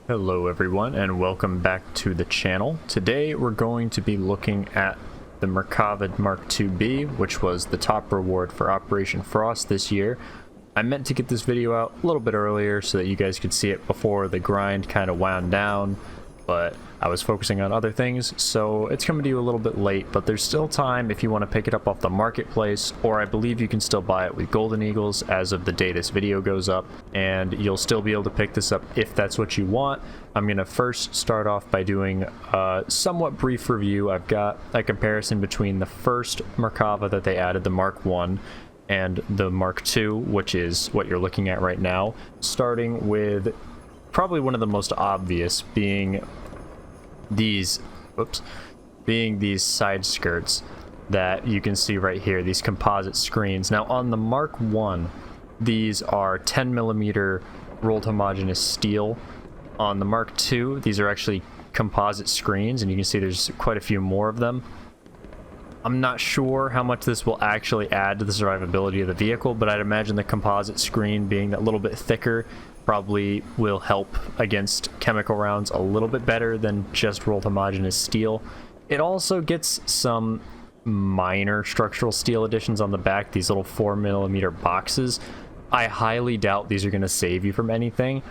Hello everyone and welcome back to the channel. Today we're going to be looking at the Merkava Mk.2b, which was the top reward for Operation Frost this year. I meant to get this video out a little bit earlier so that you guys could see it before the grind kind of wound down, but I was focusing on other things, so it's coming to you a little bit late, but there's still time if you want to pick it up off the marketplace, or I believe you can still buy it with Golden Eagles as of the day this video goes up, and you'll still be able to pick this up if that's what you want. I'm going to first start off by doing a somewhat brief review. I've got a comparison between the first Merkava that they added, the Mark 1, and the Mark 2, which is what you're looking at right now, starting with probably one of the most obvious being these side skirts that you can see right here, these composite screens. Now on the Mark 1, these are 10mm rolled homogeneous steel. On the Mark 2, these are actually composite screens, and you can see there's quite a few more of them. I'm not sure how much this will actually add to the survivability of the vehicle, but I'd imagine the composite screen being that little bit thicker probably will help against chemical rounds a little bit better than just rolled homogeneous steel. It also gets some minor structural steel additions on the back, these little 4mm boxes. I highly doubt these are going to save you from anything,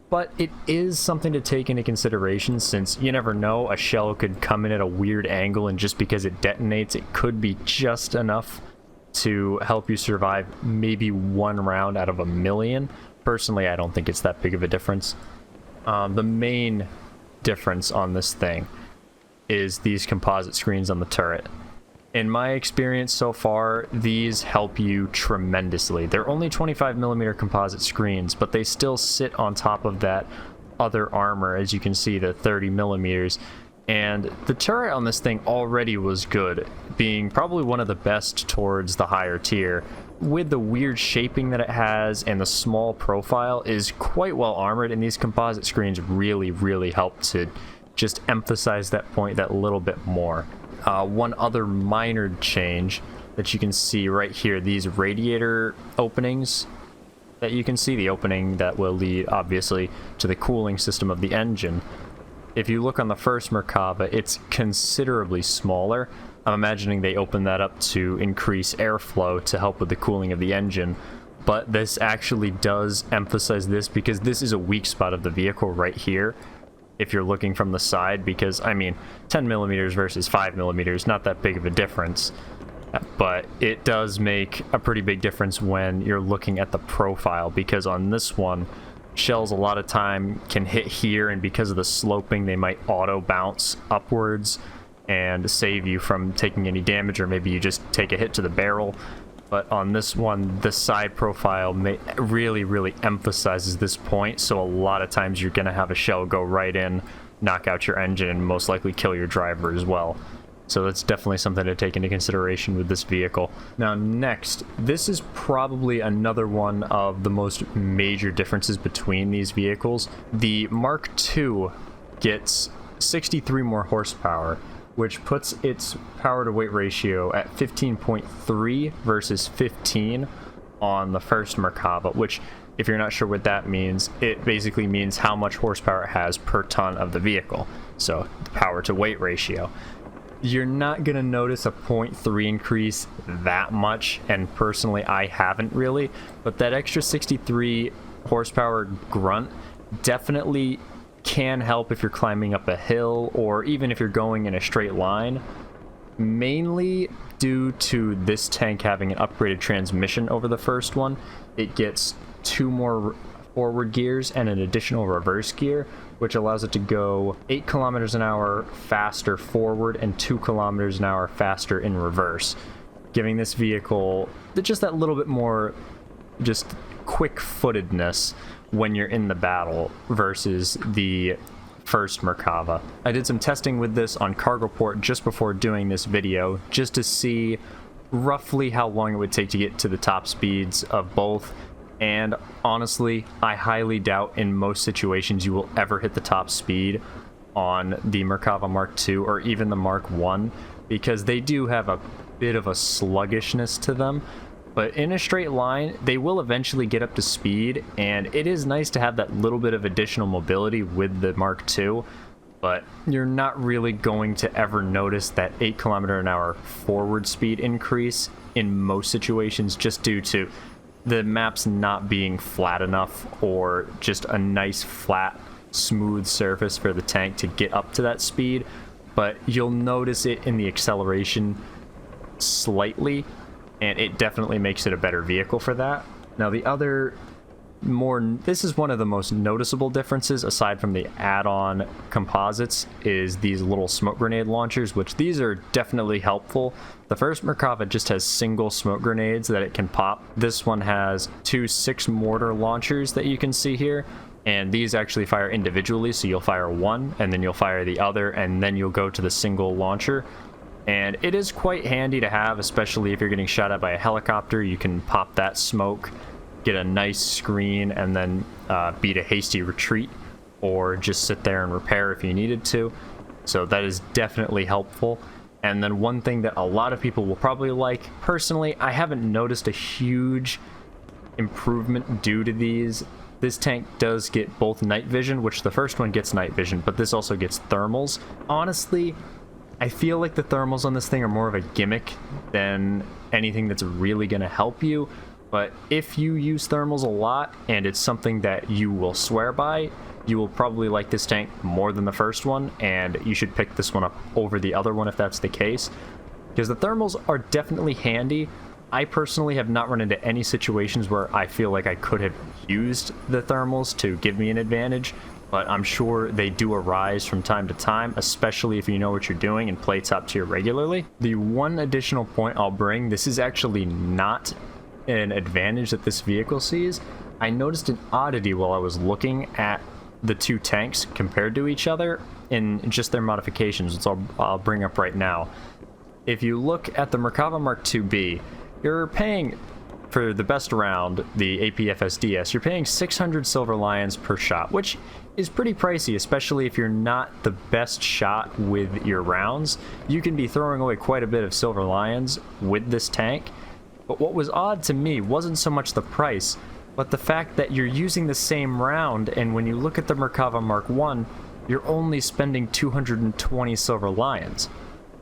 but it is something to take into consideration, since you never know, a shell could come in at a weird angle, and just because it detonates, it could be just enough to help you survive maybe one round out of a million. Personally, I don't think it's that big of a difference. The main difference on this thing is these composite screens on the turret. In my experience so far, these help you tremendously. They're only 25mm composite screens, but they still sit on top of that other armor, as you can see, the 30mm. And the turret on this thing already was good, being probably one of the best towards the higher tier. With the weird shaping that it has and the small profile, is quite well armored, and these composite screens really help to just emphasize that point that little bit more. One other minor change that you can see right here, these radiator openings that you can see, the opening that will lead obviously to the cooling system of the engine. If you look on the first Merkava, it's considerably smaller. I'm imagining they opened that up to increase airflow to help with the cooling of the engine, but this actually does emphasize this because this is a weak spot of the vehicle right here if you're looking from the side, because I mean 10mm versus 5mm, not that big of a difference, but it does make a pretty big difference when you're looking at the profile, because on this one, shells a lot of time can hit here, and because of the sloping they might auto bounce upwards and save you from taking any damage, or maybe you just take a hit to the barrel. But on this one, the side profile really emphasizes this point, so a lot of times you're going to have a shell go right in, knock out your engine, and most likely kill your driver as well. So that's definitely something to take into consideration with this vehicle. Now next, this is probably another one of the most major differences between these vehicles. The Mark II gets 63 more horsepower, which puts its power to weight ratio at 15.3 versus 15 on the first Merkava, which, if you're not sure what that means, it basically means how much horsepower it has per ton of the vehicle. So the power to weight ratio. You're not going to notice a 0.3 increase that much, and personally I haven't really, but that extra 63 horsepower grunt definitely can help if you're climbing up a hill, or even if you're going in a straight line, mainly due to this tank having an upgraded transmission over the first one. It gets 2 more forward gears and an additional reverse gear, which allows it to go 8 kilometers an hour faster forward and 2 kilometers an hour faster in reverse, giving this vehicle just that little bit more just quick-footedness when you're in the battle versus the first Merkava. I did some testing with this on Cargoport just before doing this video, just to see roughly how long it would take to get to the top speeds of both, and honestly, I highly doubt in most situations you will ever hit the top speed on the Merkava Mark II or even the Mark 1, because they do have a bit of a sluggishness to them. But in a straight line, they will eventually get up to speed, and it is nice to have that little bit of additional mobility with the Mark II, but you're not really going to ever notice that 8 km/h forward speed increase in most situations, just due to the maps not being flat enough or just a nice flat smooth surface for the tank to get up to that speed. But you'll notice it in the acceleration slightly, and it definitely makes it a better vehicle for that. Now the other this is one of the most noticeable differences aside from the add-on composites, is these little smoke grenade launchers, which these are definitely helpful. The first Merkava just has single smoke grenades that it can pop. This one has 2 6 mortar launchers that you can see here, and these actually fire individually, so you'll fire one and then you'll fire the other and then you'll go to the single launcher. And it is quite handy to have, especially if you're getting shot at by a helicopter. You can pop that smoke, get a nice screen, and then beat a hasty retreat, or just sit there and repair if you needed to. So that is definitely helpful. And then one thing that a lot of people will probably like, personally, I haven't noticed a huge improvement due to these. This tank does get both night vision, which the first one gets night vision, but this also gets thermals. Honestly, I feel like the thermals on this thing are more of a gimmick than anything that's really going to help you. But if you use thermals a lot and it's something that you will swear by, you will probably like this tank more than the first one, and you should pick this one up over the other one if that's the case, because the thermals are definitely handy. I personally have not run into any situations where I feel like I could have used the thermals to give me an advantage, but I'm sure they do arise from time to time, especially if you know what you're doing and play top tier regularly. The one additional point I'll bring, this is actually not an advantage that this vehicle sees. I noticed an oddity while I was looking at the two tanks compared to each other in just their modifications, which I'll bring up right now. If you look at the Merkava Mk.2b, you're paying, for the best round, the APFSDS, you're paying 600 silver lions per shot, which is pretty pricey, especially if you're not the best shot with your rounds. You can be throwing away quite a bit of silver lions with this tank. But what was odd to me wasn't so much the price, but the fact that you're using the same round, and when you look at the Merkava Mark 1, you're only spending 220 silver lions.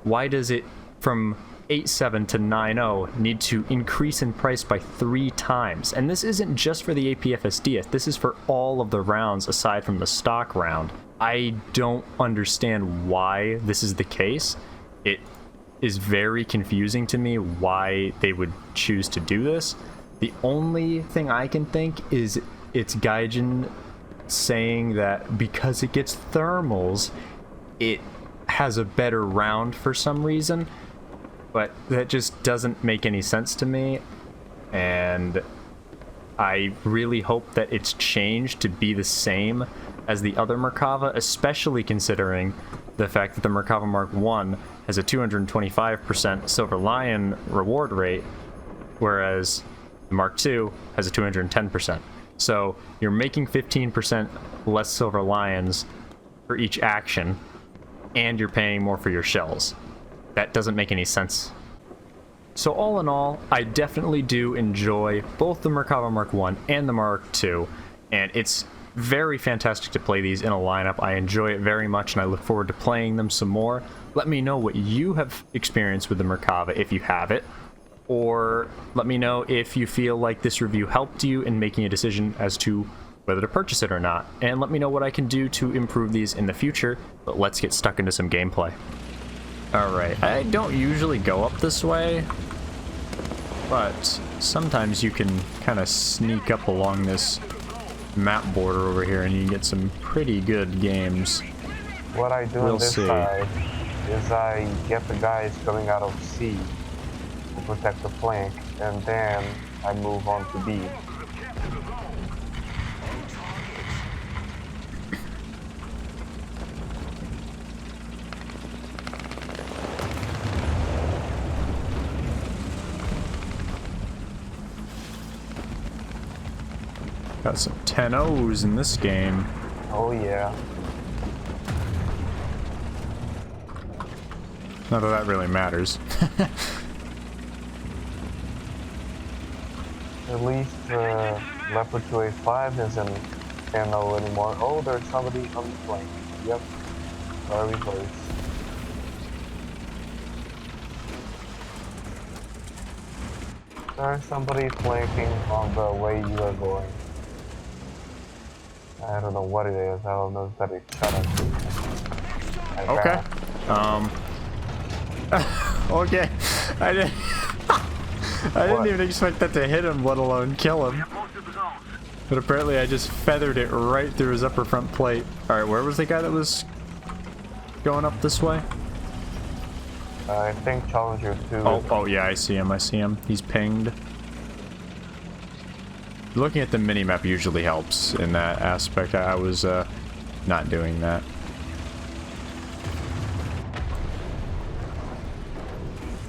Why does it, from 8.7 to 9.0, need to increase in price by 3 times? And this isn't just for the APFSDS, this is for all of the rounds aside from the stock round. I don't understand why this is the case. It is very confusing to me why they would choose to do this. The only thing I can think is it's Gaijin saying that because it gets thermals, it has a better round for some reason, but that just doesn't make any sense to me, and I really hope that it's changed to be the same as the other Merkava, especially considering the fact that the Merkava Mark 1 has a 225% silver lion reward rate, whereas the Mark II has a 210%. So you're making 15% less silver lions for each action, and you're paying more for your shells. That doesn't make any sense. So all in all, I definitely do enjoy both the Merkava Mark 1 and the Mark II, and it's very fantastic to play these in a lineup. I enjoy it very much, and I look forward to playing them some more. Let me know what you have experienced with the Merkava if you have it, or let me know if you feel like this review helped you in making a decision as to whether to purchase it or not, and let me know what I can do to improve these in the future. But let's get stuck into some gameplay. Alright, I don't usually go up this way, but sometimes you can kind of sneak up along this map border over here and you can get some pretty good games. What I do on this side is I get the guys coming out of C to protect the flank, and then I move on to B. Got some 10-0s in this game. Oh yeah. Not that that really matters. At least Leopard 285 isn't ammo anymore. Oh, there's somebody on the flank. Yep. Very close. There's somebody flanking on the way you are going. I don't know what it is. I don't know if that is shot at. Okay. Okay. I didn't even expect that to hit him, let alone kill him. But apparently I just feathered it right through his upper front plate. Alright, where was the guy that was going up this way? I think Challenger 2. Oh yeah, I see him. He's pinged. Looking at the minimap usually helps in that aspect. I was not doing that.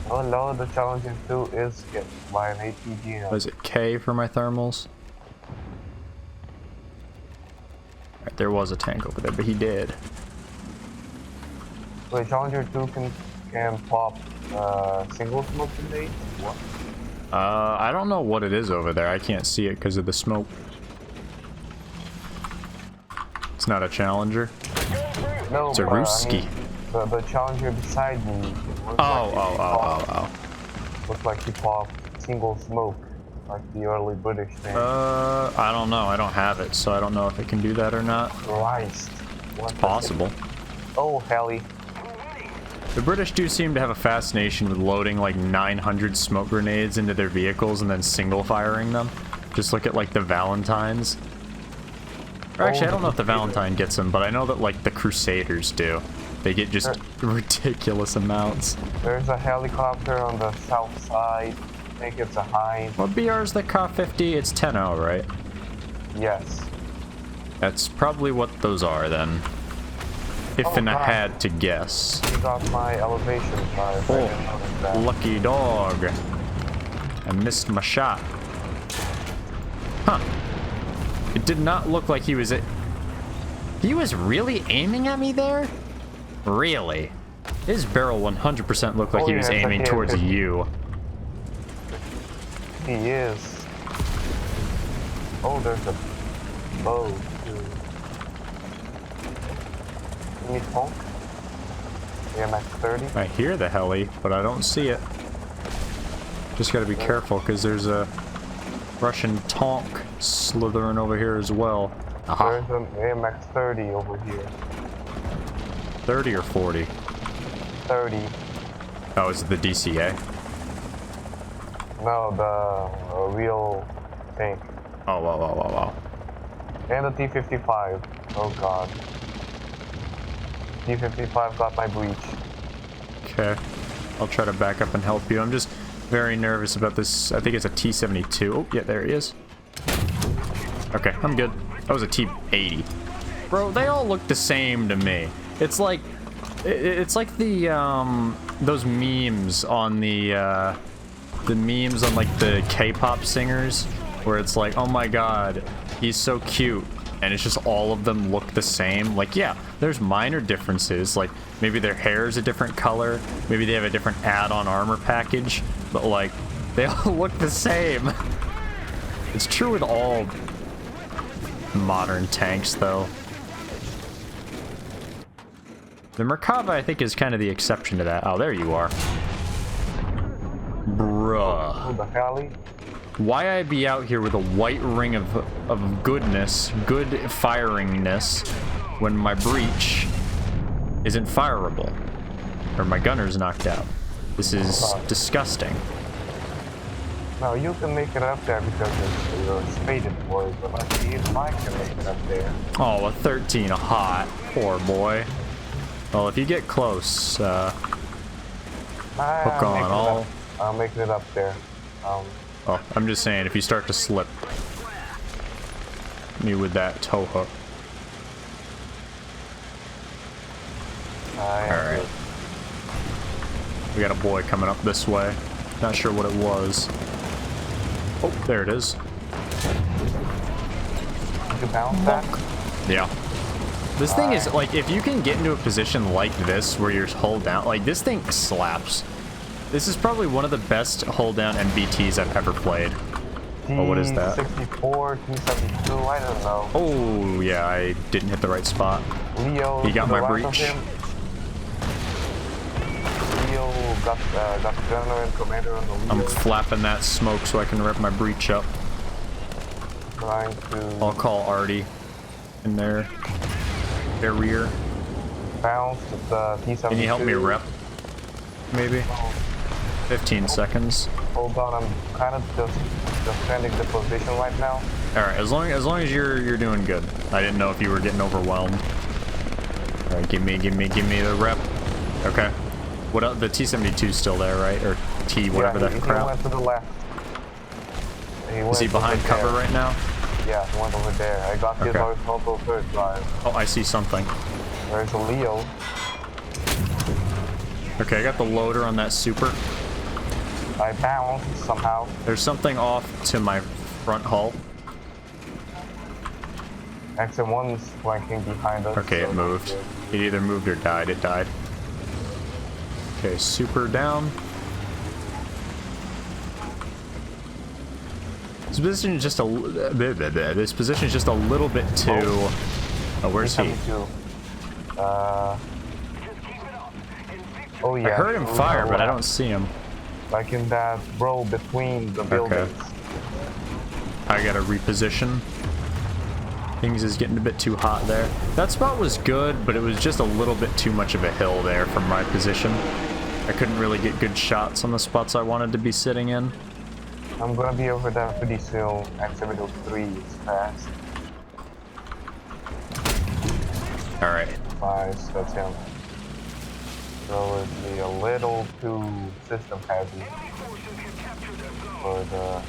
Oh no, the Challenger 2 is hit by an ATG now. Was it K for my thermals? Right, there was a tank over there, but he did. Wait, Challenger 2 can pop single smoke grenades? What? I don't know what it is over there. I can't see it because of the smoke. It's not a Challenger. No, it's a Ruski. I mean, the Challenger beside me. Oh. Looks like he popped single smoke, like the early British thing. I don't know. I don't have it, so I don't know if it can do that or not. Christ. It's possible. Oh, heli. The British do seem to have a fascination with loading like 900 smoke grenades into their vehicles and then single firing them. Just look at like the Valentines. Or actually, I don't know if the Valentine gets them, but I know that like the Crusaders do. They get just ridiculous amounts. There's a helicopter on the south side. I think it's a Hind. What BR is the K-50? It's 10-0, right? Yes. That's probably what those are then. If I had to guess. You got my elevation fire. Oh, lucky dog. I missed my shot. Huh. It did not look like he was... He was really aiming at me there? Really? His barrel 100% looked like he was aiming towards you. He is. Oh, there's a bow too. Any smoke? Yeah, Max 30. I hear the heli, but I don't see it. Just gotta be careful because there's a Russian tank slithering over here as well. Aha. There's an AMX 30 over here. 30 or 40? 30. Oh, is it the DCA? No, the real tank. Oh, wow. And the T-55. Oh god. T-55 got my breach. Okay. I'll try to back up and help you. I'm just very nervous about this. I think it's a T-72. Oh, yeah, there he is. Okay, I'm good. That was a T-80. Bro, they all look the same to me. It's like the those memes on the memes on like the K-pop singers where it's like, oh my god, he's so cute, and it's just all of them look the same. Like, yeah, there's minor differences, like maybe their hair is a different color, maybe they have a different add-on armor package, but like they all look the same. It's true with all modern tanks though. The Merkava, I think, is kind of the exception to that. Oh, there you are. Bruh. Who the hell? Why I be out here with a white ring of goodness, good firingness, when my breach isn't fireable? Or my gunner's knocked out. This is disgusting. No, you can make it up there because you're spaded for it, but let's see if I can make it up there. Oh, a 13, a hot. Poor boy. Well, if you get close, hook on. I'll make it up there. Oh, I'm just saying, if you start to slip me with that tow hook. Alright. We got a boy coming up this way. Not sure what it was. Oh, there it is. Did you bounce that? Yeah. This thing is, like, if you can get into a position like this where you're hold down, like, this thing slaps. This is probably one of the best hold down MBTs I've ever played. Oh, what is that? T64, T72, I don't know. Oh, yeah, I didn't hit the right spot. Leo, He got to my the right of breach. him. Leo got gunner and commander on the Leo. I'm flapping that smoke so I can rip my breach up. Trying to... I'll call Artie in their rear. Bounce with the T72. Can you help me rep? Maybe? 15 seconds. Hold on, I'm kind of just defending the position right now. Alright, as long as you're doing good. I didn't know if you were getting overwhelmed. Alright, give me the rep. Okay. What else? The T-72's still there, right? Or T whatever yeah, that crap. He went to the left. Is he behind cover right now? Yeah, he went over there. I got his horizontal third drive. Oh, I see something. There's a Leo. Okay, I got the loader on that super. I bounced somehow. There's something off to my front hull. XM1's flanking behind us. Okay, so it moved. It either moved or died. It died. Okay, super down. This position is just a little bit too. Oh, where's he? Oh yeah. I heard him fire, but I don't see him. Like in that row between the buildings. Okay. I gotta reposition. Things is getting a bit too hot there. That spot was good, but it was just a little bit too much of a hill there from my position. I couldn't really get good shots on the spots I wanted to be sitting in. I'm gonna be over there pretty soon. X703 is fast. Alright. Nice, that's him. So it'd be a little too system heavy for the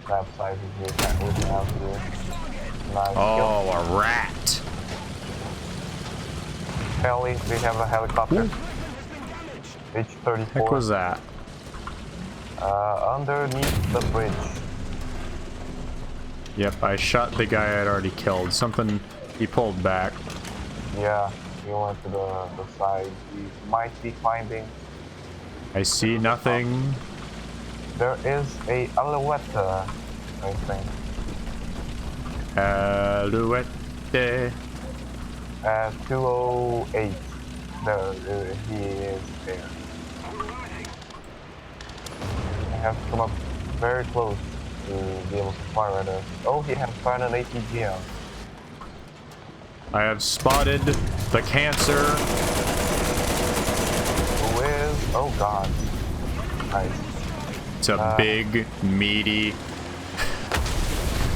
map sizes we have here. Nice. Oh, a rat. Heli, we have a helicopter. H-34. Heck was that? Underneath the bridge. Yep, I shot the guy I'd already killed. Something, he pulled back. Yeah, he went to the side. He might be finding. I see nothing. There is a Alouette, I think. Alouette. 208. There, he is there. I have to come up very close to be able to fire at us. Oh, he has fired an ATGM. I have spotted the cancer. Who is? Oh god. Nice. It's a big, meaty.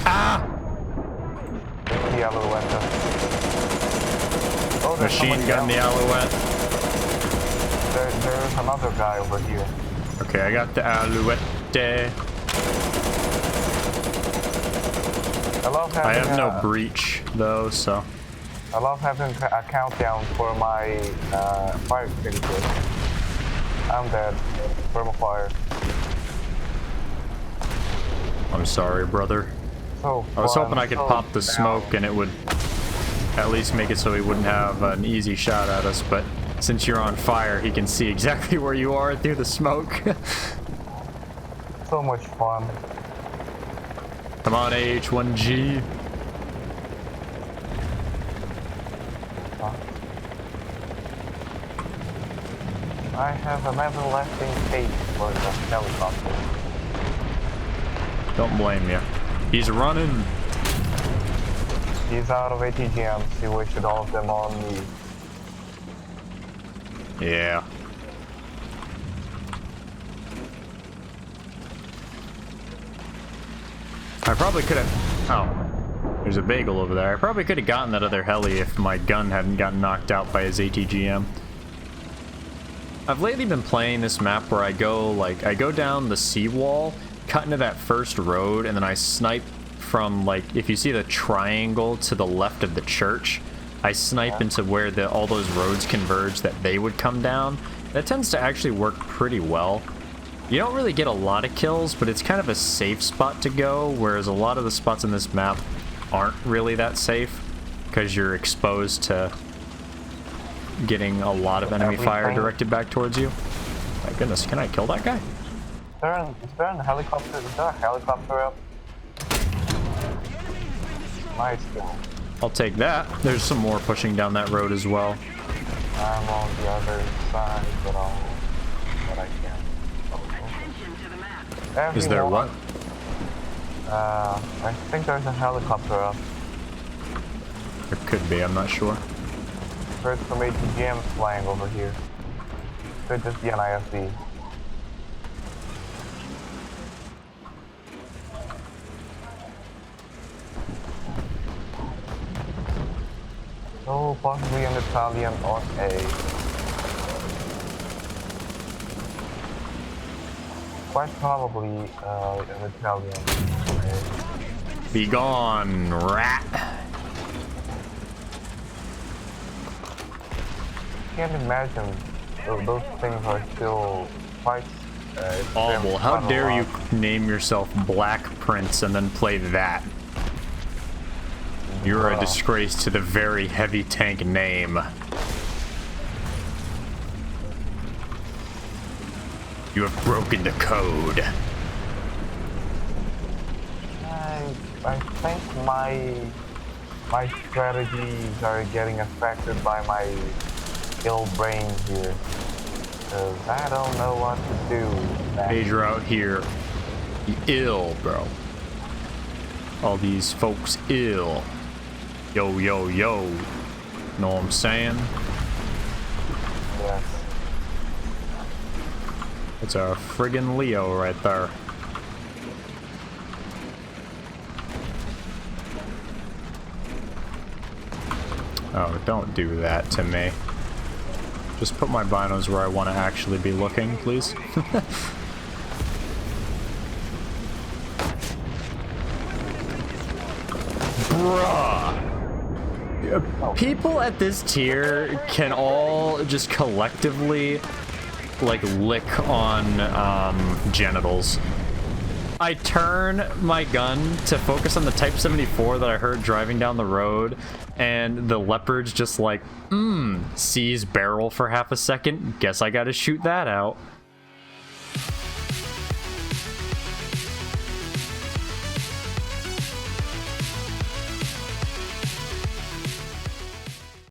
Ah! The Alouette. Oh, Machine gun the Alouette. There's another guy over here. Okay, I got the Alouette. I have no breach though, so. I love having a countdown for my fire extinguisher. I'm dead. Thermofire. I'm sorry, brother. So I was hoping I could pop the smoke and it would at least make it so he wouldn't have an easy shot at us, but since you're on fire, he can see exactly where you are through the smoke. So much fun. Come on, AH-1G. I have an everlasting hate for the helicopter. Don't blame you. He's running. He's out of ATGMs. He wasted all of them on me. Yeah. I probably could have... Oh. There's a bagel over there. I probably could have gotten that other heli if my gun hadn't gotten knocked out by his ATGM. I've lately been playing this map where I go down the seawall, cut into that first road, and then I snipe from, like, if you see the triangle to the left of the church, I snipe into where all those roads converge that they would come down. That tends to actually work pretty well. You don't really get a lot of kills, but it's kind of a safe spot to go, whereas a lot of the spots in this map aren't really that safe, because you're exposed to getting a lot of enemy fire directed back towards you. My goodness, can I kill that guy? Is there a helicopter? Is there a helicopter up? Nice kill. I'll take that. There's some more pushing down that road as well. I'm on the other side, but I can. Is there what? I think there's a helicopter up. There could be, I'm not sure. Heard some ATGMs flying over here. Could just be an IFV. Oh, possibly an Italian or quite probably an Italian. Be gone, rat. Can't imagine those things are still quite. Oh, well, how dare you name yourself Black Prince and then play that? You're a disgrace to the very heavy tank name. You have broken the code. I think my strategies are getting affected by my ill brain here. Cause I don't know what to do. Major out here. You ill, bro. All these folks ill. Yo, yo, yo. Know what I'm saying? Yes. It's a friggin' Leo right there. Oh, don't do that to me. Just put my binos where I want to actually be looking, please. Bruh! People at this tier can all just collectively, like, lick on genitals. I turn my gun to focus on the Type 74 that I heard driving down the road, and the Leopard's just like, sees barrel for half a second. Guess I gotta shoot that out.